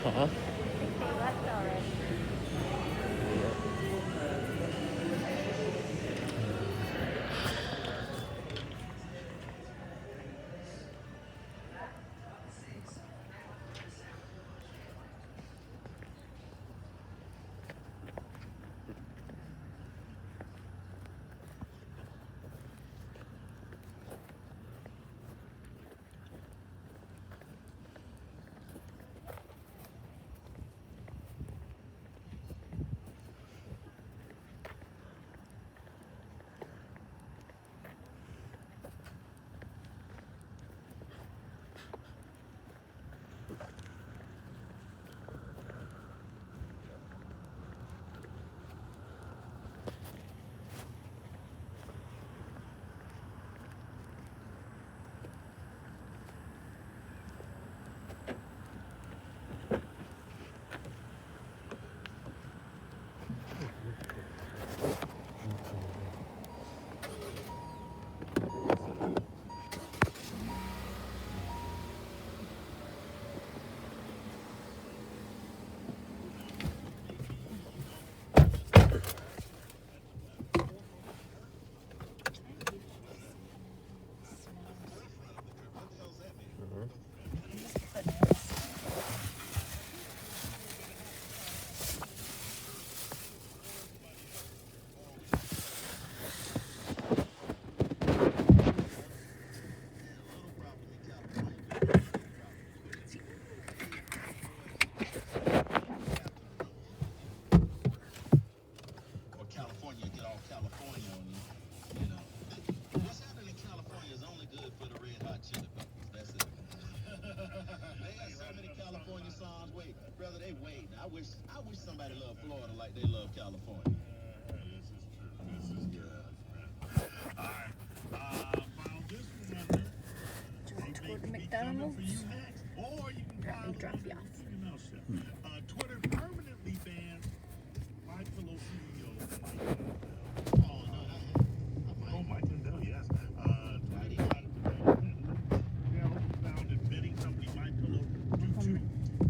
Uh-huh. They left already. Do you want to go to McDonald's? Or let me drop you off. Twitter permanently banned My Pillow CEO. Mike Lindell, yes. Found betting company My Pillow due to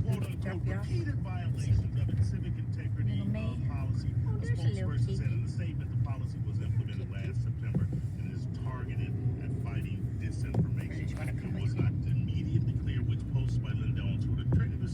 quote-unquote repeated violations of its civic integrity policy. The spokesperson said in a statement the policy was implemented last September and is targeted at fighting disinformation. It was not immediately clear which posts by Lindell on Twitter triggered the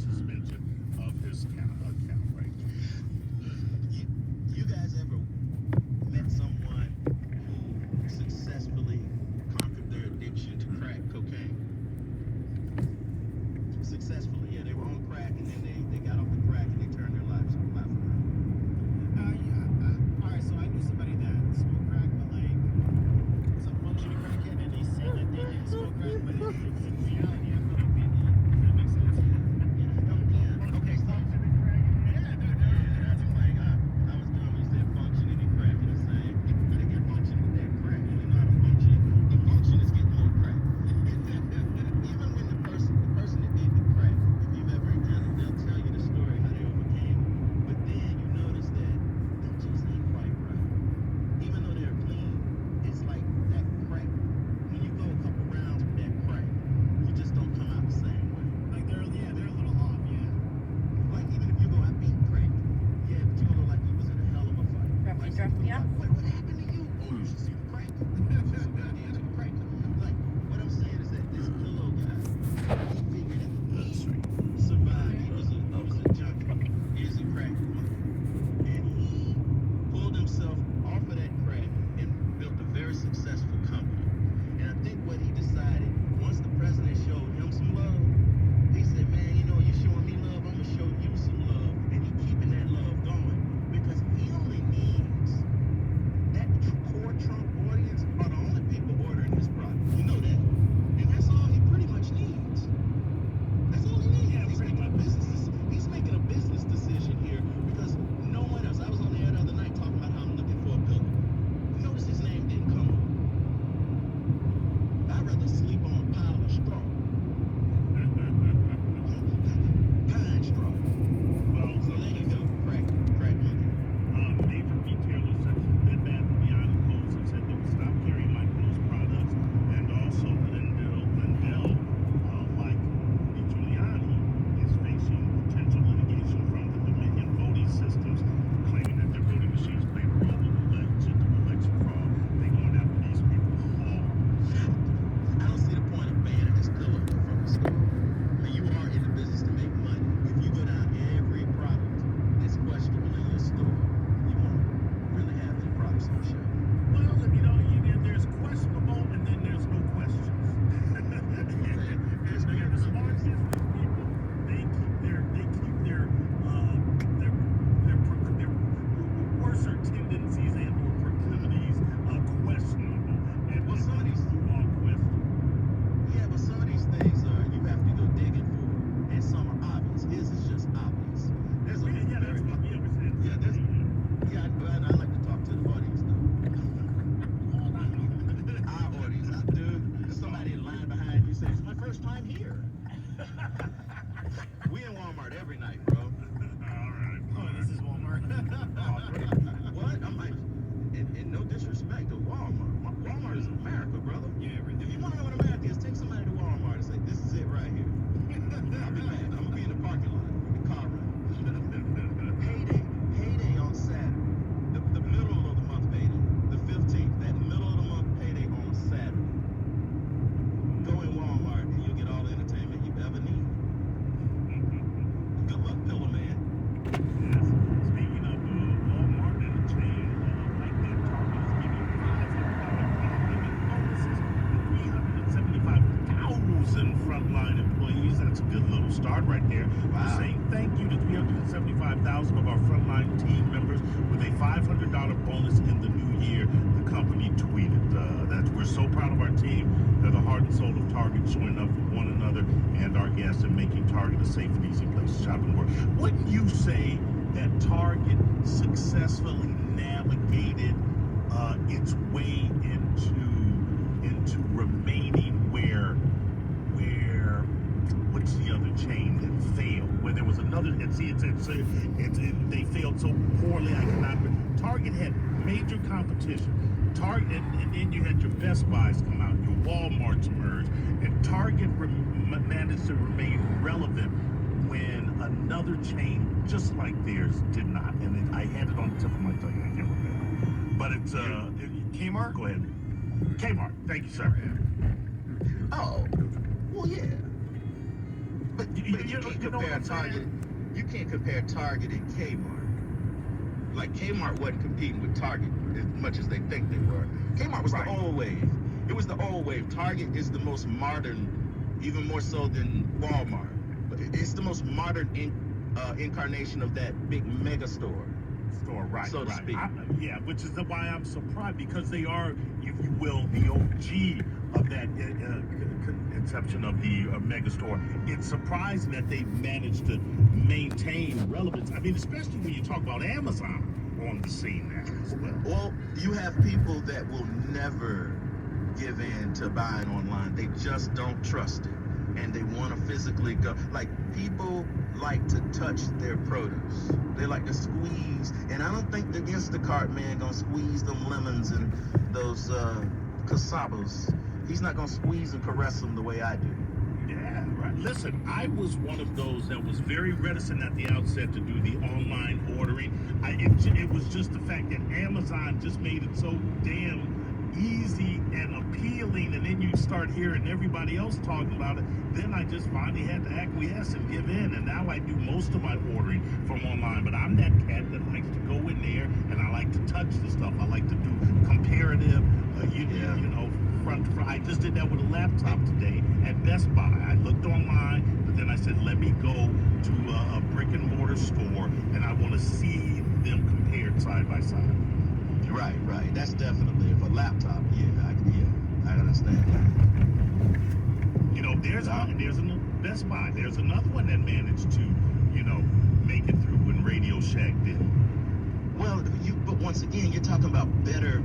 first time here. We in Walmart every night, bro. All right. Oh, this is Walmart. What? I'm like, and no disrespect to Walmart. Walmart is America, brother. Yeah, everything. If you want to know what America is, take somebody to Walmart and say, this is it right here. I'll be mad. I'm going to be in the parking lot with the car running. Payday on Saturday. The middle of the month payday. The 15th. That middle of the month payday on Saturday. Go in Walmart and you'll get all the entertainment you ever need. Good luck, Pillow Man. Yes. Speaking of Walmart and the chain, like that, Target is giving $500 bonuses to 375,000 frontline employees. That's a good little start right there. Wow. We're saying thank you to 375,000 of our frontline team members with a $500 bonus in the new year. The company tweeted that we're so proud of our team. They're the heart and soul of Target, showing up for one another and our guests and making Target a safe and easy place to shop and work. Wouldn't you say that Target successfully navigated its way into remaining where what's the other chain that failed? Where there was another, and see, they failed so poorly. I cannot. Target had major competition. Target, and then you had your Best Buys come out, your Walmarts merge, and Target managed to remain relevant when another chain just like theirs did not. And I had it on the tip of my tongue. I can't remember. But it's Kmart? Go ahead. Kmart. Thank you, sir. Oh, well, yeah. But you You know can't what compare I'm saying? Target. You can't compare Target and Kmart. Like Kmart wasn't competing with Target as much as they think they were. Kmart was Right. the old wave. It was the old wave. Target is the most modern, even more so than Walmart. But it's the most modern incarnation of that big mega store. Right, so to speak. Yeah, which is why I'm surprised, because they are, if you will, the OG of that conception of the mega store. It's surprising that they managed to maintain relevance. I mean, especially when you talk about Amazon on the scene now as well. Well, you have people that will never give in to buying online. They just don't trust it. And they want to physically go. Like, people like to touch their produce. They like to squeeze. And I don't think the Instacart man gonna squeeze them lemons and those casabas. He's not gonna squeeze and caress them the way I do. Yeah, right. Listen, I was one of those that was very reticent at the outset to do the online ordering. It was just the fact that Amazon just made it so damn easy and appealing, and then you start hearing everybody else talking about it. Then I just finally had to acquiesce and give in, and now I do most of my ordering from online. But I'm that cat that likes to go in there and I like to touch the stuff. I like to do comparative, you know, front to front. I just did that with a laptop today at Best Buy. I looked online, but then I said, let me go to a brick and mortar store, and I want to see them compared side by side. Right. That's definitely for a laptop. I understand that. You know, there's a Best Buy. There's another one that managed to, you know, make it through when Radio Shack didn't. Well, but once again, you're talking about better.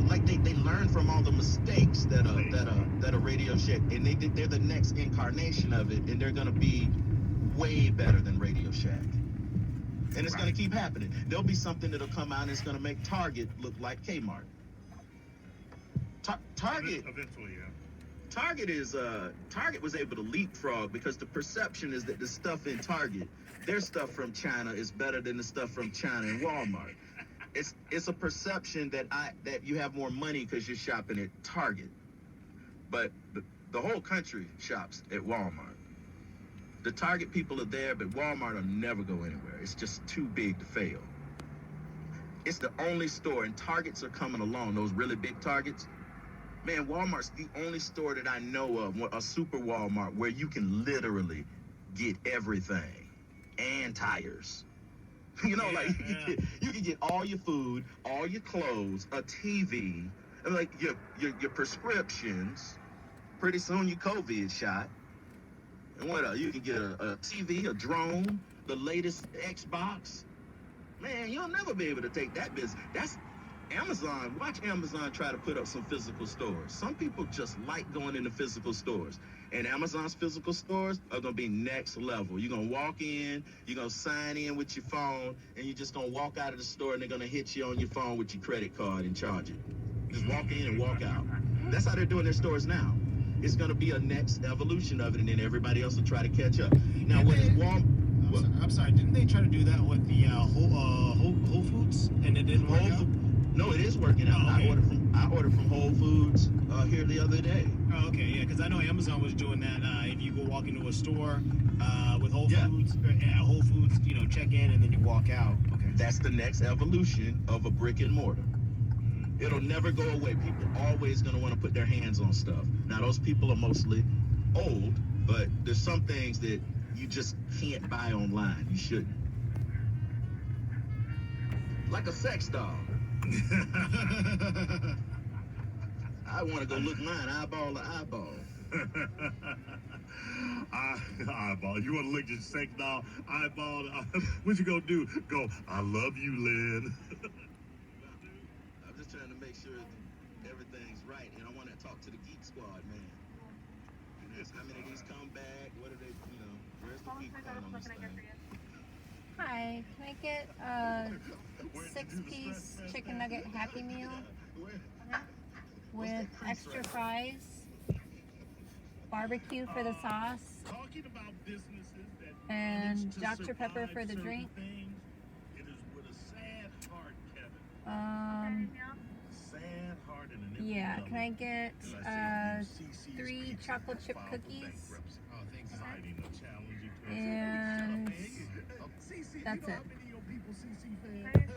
Like they learn from all the mistakes that a Radio Shack, and they're the next incarnation of it, and they're gonna be way better than Radio Shack. And it's going to keep happening. There'll be something that'll come out and it's going to make Target look like Kmart. Target Eventually, yeah. Target was able to leapfrog because the perception is that the stuff in Target, their stuff from China is better than the stuff from China in Walmart. It's a perception that you have more money because you're shopping at Target. But the whole country shops at Walmart. The Target people are there, but Walmart will never go anywhere. It's just too big to fail. It's the only store, and Targets are coming along, those really big Targets. Man, Walmart's the only store that I know of, a super Walmart, where you can literally get everything and tires. You know, you can get all your food, all your clothes, a TV, and like your prescriptions. Pretty soon your COVID shot. And what else? You can get a TV, a drone, the latest Xbox. Man, you'll never be able to take that business. Amazon, watch Amazon try to put up some physical stores. Some people just like going into physical stores. And Amazon's physical stores are going to be next level. You're going to walk in, you're going to sign in with your phone, and you're just going to walk out of the store and they're going to hit you on your phone with your credit card and charge it. Just walk in and walk out. That's how they're doing their stores now. It's going to be a next evolution of it, and then everybody else will try to catch up. Now, what is Walmart? I'm sorry. Didn't they try to do that with the Whole Foods, and it didn't work out? No, it is working out. Oh, okay. I ordered from Whole Foods here the other day. Oh, okay, yeah, because I know Amazon was doing that. If you go walk into a store with Whole Yeah. Foods, Whole Foods, check in and then you walk out. Okay. That's the next evolution of a brick and mortar. It'll never go away. People are always going to want to put their hands on stuff. Now, those people are mostly old, but there's some things that you just can't buy online. You shouldn't. Like a sex doll. I want to go look mine eyeball to eyeball. Eyeball. You want to lick your sex doll eyeball? What you gonna do? Go, I love you, Lynn. I'm just trying to make sure that everything's right, and I want to talk to the Geek Squad, man. And ask how many of these come back? What are they? Where's the geek part on this thing? Hi, can I get a 6-piece chicken nugget Happy Meal with extra fries, barbecue for the sauce, Talking about businesses that and manage to Dr. Pepper survive for the certain drink? things, it is with a sad heart, Kevin. Sad heart and an empty Yeah, belly. can I get And I say, CC's 3 Pizza chocolate chip filed for cookies? bankruptcy. Oh, thanks. Citing a challenging And CC, that's you know it. how many of your people CC fans?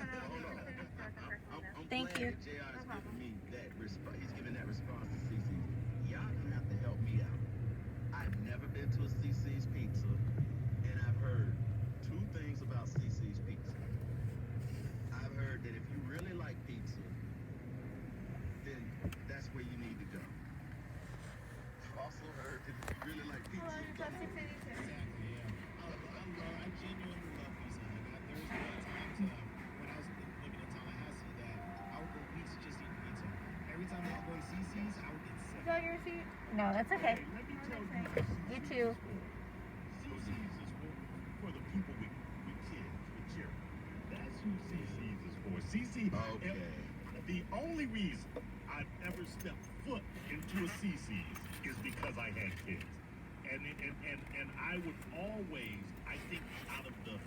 I'm Thank glad you. that JR is giving me that response. He's giving that response to CC's. Y'all gonna have to help me out. I've never been to a CC's Pizza, and I've heard 2 things about CC's Pizza. I've heard that if you really like pizza, then that's where you need to go. I've also heard that if you really like pizza, Exactly, yeah. I genuinely love pizza. Like, there's been times when I was living in Tallahassee that I would go pizza just to eat pizza. Every time I would go to CC's, I would get sick. Is that your receipt? No, that's okay. Hey, let me tell you, You too. CC's is for the people with kids, with children. That's who CC's is for. CC. Okay. The only reason I've ever stepped foot into a CC's is because I had kids, and I would always, I think, out of the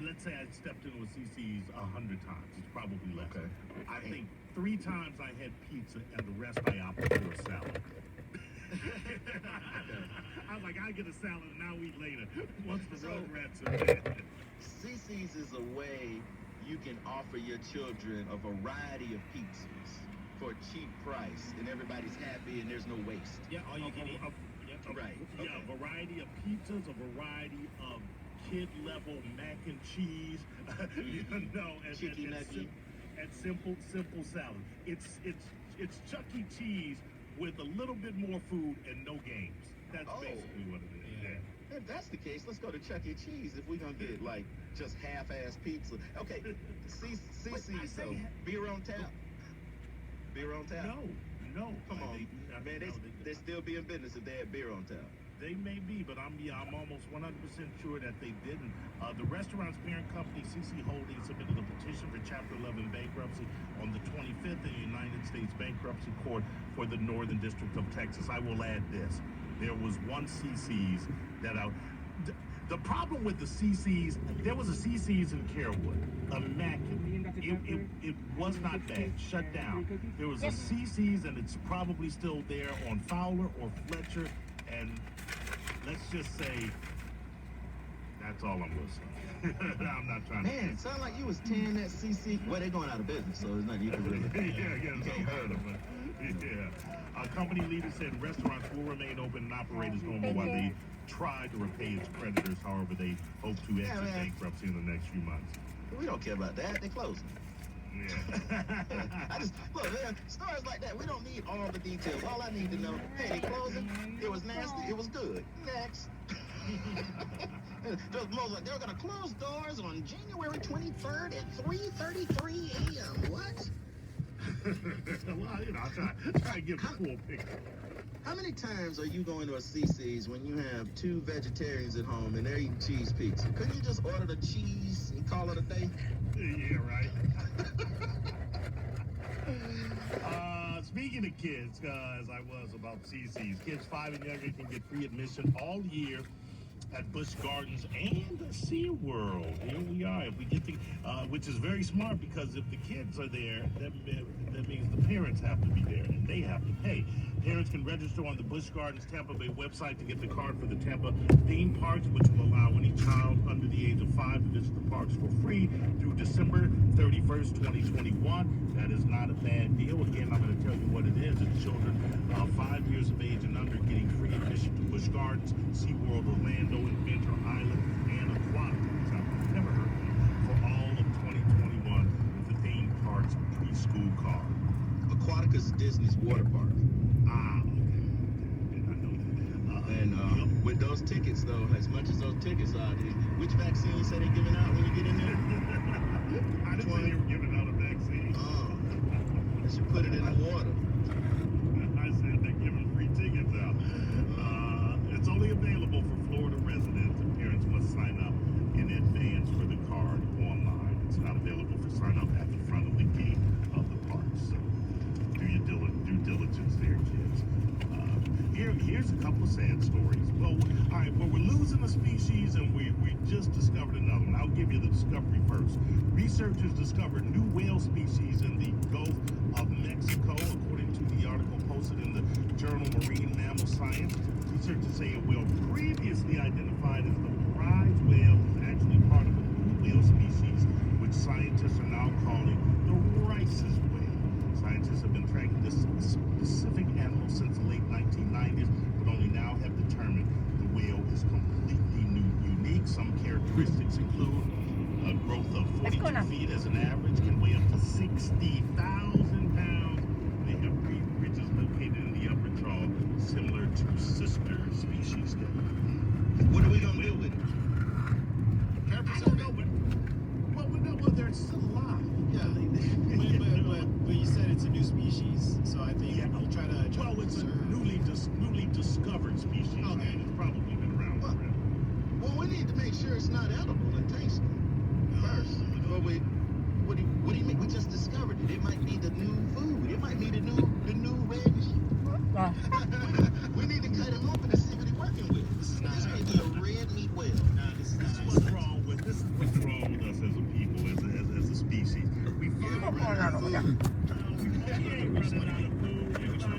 let's say I stepped into a CC's 100 times. It's probably less. Okay. I think 3 times I had pizza, and the rest I opted for a salad. I was like, I get a salad and I'll eat later once the Rugrats are dead. CC's is a way you can offer your children a variety of pizzas for a cheap price, and everybody's happy and there's no waste. Yeah, all you can eat. Right. Yeah, Okay. a variety of pizzas, a variety of kid-level mac and cheese, Chicky nugget. and simple salad. It's Chuck E. Cheese with a little bit more food and no games. That's Oh. basically what it is. Yeah. Yeah. If that's the case, let's go to Chuck E. Cheese if we're gonna get like just half-ass pizza. Okay, CC's though. Beer on tap. Beer on tap. No. Come on, man. No, They still be in business if they had beer on tap. They may be, but I'm almost 100% sure that they didn't. The restaurant's parent company, CC Holdings, submitted a petition for Chapter 11 bankruptcy on the 25th in the United States Bankruptcy Court for the Northern District of Texas. I will add this. There was one CC's that the problem with the CC's, there was a CC's in Carewood, immaculate. It was not bad, shut down. There was a CC's, and it's probably still there on Fowler or Fletcher, and let's just say, that's all I'm gonna say. I'm not trying to. Man, it sounded like you was tearing that CC. Well, they're going out of business, so there's nothing you can really. yeah, You can't hurt them. Yeah. Company leader said restaurants will remain open and operate as normal while they try to repay its creditors. However, they hope to exit man. bankruptcy in the next few months. We don't care about that. They're closing. Yeah. I just look, man, stories like that. We don't need all the details. All I need to know, hey, they closing. It was nasty. It was good. Next. They're gonna close doors on January 23rd at 3:33 a.m. What? Well, you know, I try to give a full picture. How many times are you going to a CC's when you have two vegetarians at home and they're eating cheese pizza? Couldn't you just order the cheese and call it a day? Yeah, right. Speaking of kids, as I was about CC's, kids 5 and younger can get free admission all year at Busch Gardens and SeaWorld. Here we are. If we get the, which is very smart, because if the kids are there, that means the parents have to be there and they have to pay. Parents can register on the Busch Gardens Tampa Bay website to get the card for the Tampa theme parks, which will allow any child under the age of 5 to visit the parks for free through December 31st, 2021. That is not a bad deal. Again, I'm going to tell you what it is. It's children 5 years of age and under getting free admission to Busch Gardens, SeaWorld Orlando, Adventure Island, and Aquatica, which I've never heard of, for all of 2021 with the theme parks preschool card. Aquatica's Disney's water park. Ah, okay. I know that. And with those tickets, though, as much as those tickets are, which vaccine you say they're giving out when you get in there? I didn't say they were giving out a vaccine. Oh, they should put it in the water. I said they're giving free tickets out. It's only available for Florida residents, and parents must sign up in advance for the card online. It's not available for sign up at the front of the gate of the park. So do your due diligence there, kids. Here's a couple of sad stories. Well, all right, well, we're losing a species, and we just discovered another one. I'll give you the discovery first. Researchers discovered new whale species in the Gulf of Mexico, according to the article posted in the journal Marine Mammal Science. Researchers say a whale previously identified as the prize whale is actually part of a blue whale species, which scientists are now calling the Rice's whale. Scientists have been tracking this specific animal since the late 1990s, but only now have determined the whale is completely unique. Some characteristics include a growth of 42 feet as an average, can weigh up to 60,000 pounds. They have ridges located in the upper jaw, similar to sister species. What are we going to do with it? I don't know, but we know they're still alive. Yeah, but you said it's a new species, so I think you try to. Well, it's a newly discovered species. Okay. It's probably been around forever. Well, we need to make sure it's not edible and tasty first. But what do you mean? We just discovered it. It might be the new food. It might be the new red meat. We need to cut him open and see what he's working with. This may be a red meat whale. No, this is This is what's wrong with us as a people, as a species. We find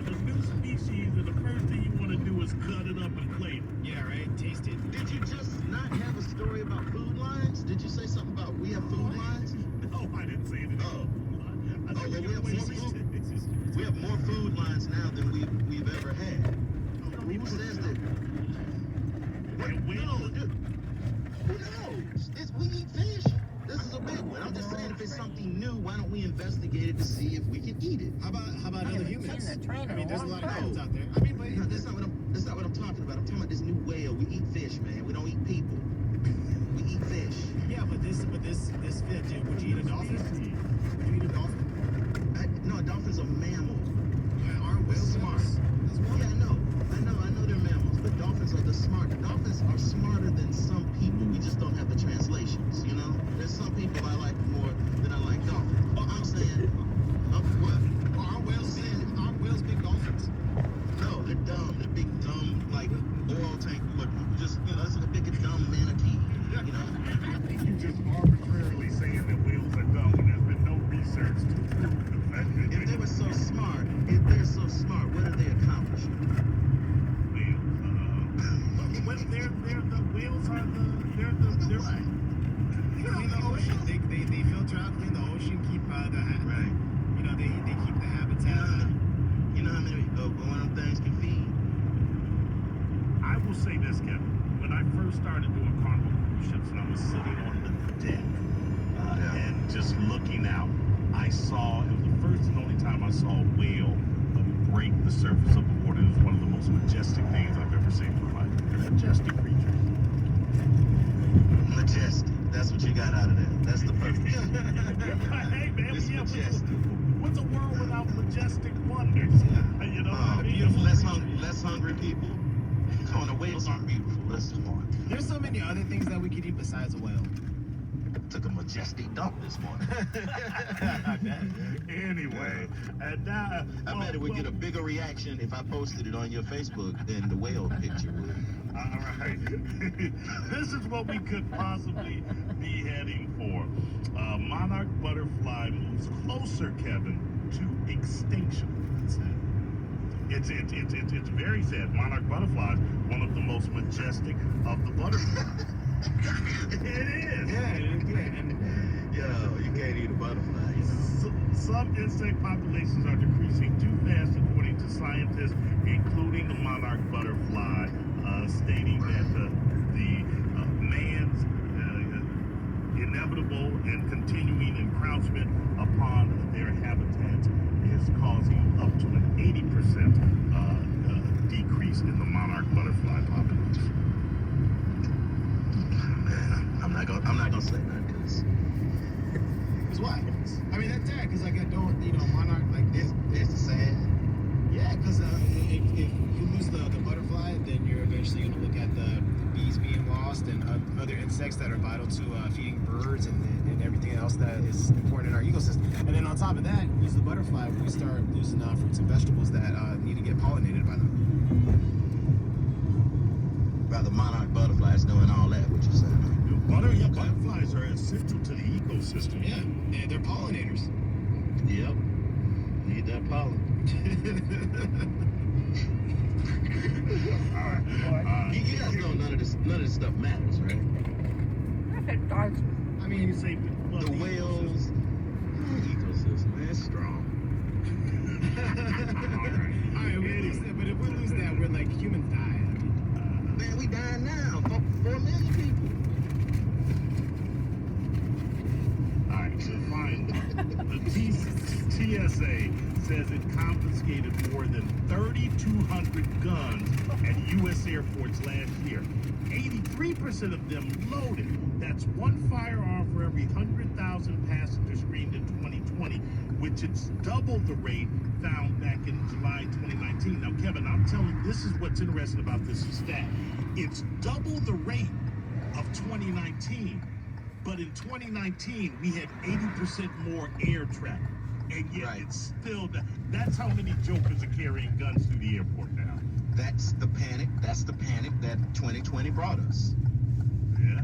a new species, and the first thing you want to do is cut it up and plate it. Yeah, right. Taste it. Did you just not have a story about food lines? Did you say something about we have food lines? No, I didn't say anything. I well, think we have more food lines now than we've ever had. Who says that? Who knows? We eat fish. This is a big one. I'm just saying, if it's something new, why don't we investigate it to see if we can eat it? How about other humans? seen the train I mean, there's a lot of in a humans long out there. I mean, but No, that's not what I'm talking about. I'm talking about this new whale. We eat fish, man. We don't eat people. We eat fish. yeah, but this fit. Dude, would you eat a dolphin? Would you eat a dolphin? No, a dolphin's a mammal. Yeah, aren't whales Smart. as well? Yeah, I know they're mammals, but dolphins are Dolphins are smarter than some people. We just don't have the translations, you know? There's some people I like more than I like dolphins. But I'm saying, what? Well, aren't whales big dolphins? No, they're dumb. They're big, dumb, like oil tank looking. Just, that's a big, dumb manatee, you know? I think you're just arbitrarily saying that whales are dumb when there's been no research to prove the fact that If they're so smart, what are they accomplishing? Whales are they're What? Clean the ocean. They filter out, clean the ocean, keep Right. You know, they keep the habitat. You know how many one of them things can feed? I will say this, Kevin. When I first started doing Carnival cruise ships, and I was sitting on the deck and just looking out, I saw, it was the first and only time I saw a whale break the surface of the water. It was one of the most majestic things I've ever seen in my life. Majestic creatures. got out of that. That's the purpose. Hey, man, It's yeah, majestic. what's a world without majestic wonders? You know what I mean? Less hungry people. Come on, the whales aren't beautiful. Let's move on. There's so many other things that we could eat besides a whale. Took a majestic dump this morning. I bet. Anyway, and now I bet it would get a bigger reaction if I posted it on your Facebook than the whale picture would. All right. This is what we could possibly be heading for. Monarch butterfly moves closer, Kevin, to extinction. It's very sad. Monarch butterfly, one of the most majestic of the butterflies. It is. Yeah, and Yo, you can't eat a butterfly. You know? Some insect populations are decreasing too fast, according to scientists, including the monarch butterfly, stating that the man's inevitable and continuing encroachment upon their habitats is causing up to an 80% decrease in the monarch butterfly population. Man, I'm not gonna say that because Cause why? I mean, that's sad. Cause like I don't, monarch like this. it's sad. Yeah, cause if you lose the butterfly, then you're eventually gonna look at the bees being lost and other insects that are vital to feeding birds and everything else that is important in our ecosystem. And then on top of that, lose the butterfly, we start losing fruits and vegetables that need to get pollinated by them. By the monarch butterflies doing all that, what you saying? Butterflies are essential to the ecosystem. Yeah, they're pollinators. Yep. Need that pollen. All right. You guys know none of this stuff matters, right? Yes, it does. I mean, You say The whales, ecosystem, man, it's strong. all right, we lose that, but if we lose that, we're like humans die. Man, we dying now. 4 million people. All right, so fine. The TSA says it confiscated more than 3,200 guns at U.S. airports last year. 83% of them loaded. That's one firearm for every 100,000 passengers screened in 2020, which is double the rate found back in July 2019. Now, Kevin, I'm telling you, this is what's interesting about this stat. It's double the rate of 2019. But in 2019, we had 80% more air traffic. And yet Right. it's still, that's how many jokers are carrying guns through the airport now. That's the panic that 2020 brought us. Yeah.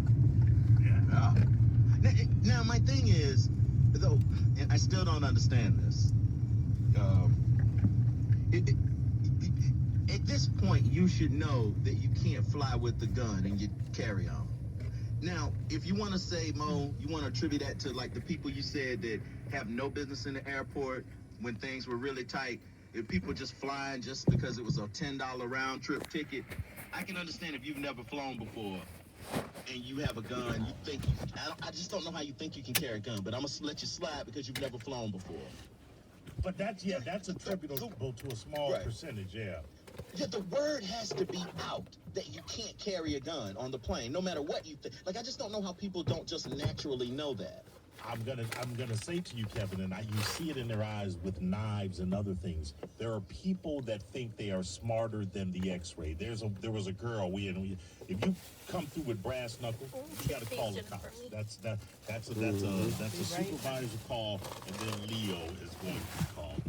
Now my thing is, though, and I still don't understand this. At this point, you should know that you can't fly with the gun and you carry on. Now, if you want to say, Mo, you want to attribute that to like the people you said that have no business in the airport when things were really tight, if people just flying just because it was a $10 round trip ticket, I can understand if you've never flown before and you have a gun, you think I just don't know how you think you can carry a gun, but I'm gonna let you slide because you've never flown before. But that's attributable to a small Right. percentage, yeah. Yeah, the word has to be out that you can't carry a gun on the plane, no matter what you think. Like, I just don't know how people don't just naturally know that. I'm gonna say to you, Kevin, and you see it in their eyes with knives and other things. There are people that think they are smarter than the X-ray. There was a girl. If you come through with brass knuckles, you got to call the cops. That's a supervisor call, and then Leo is going to be called.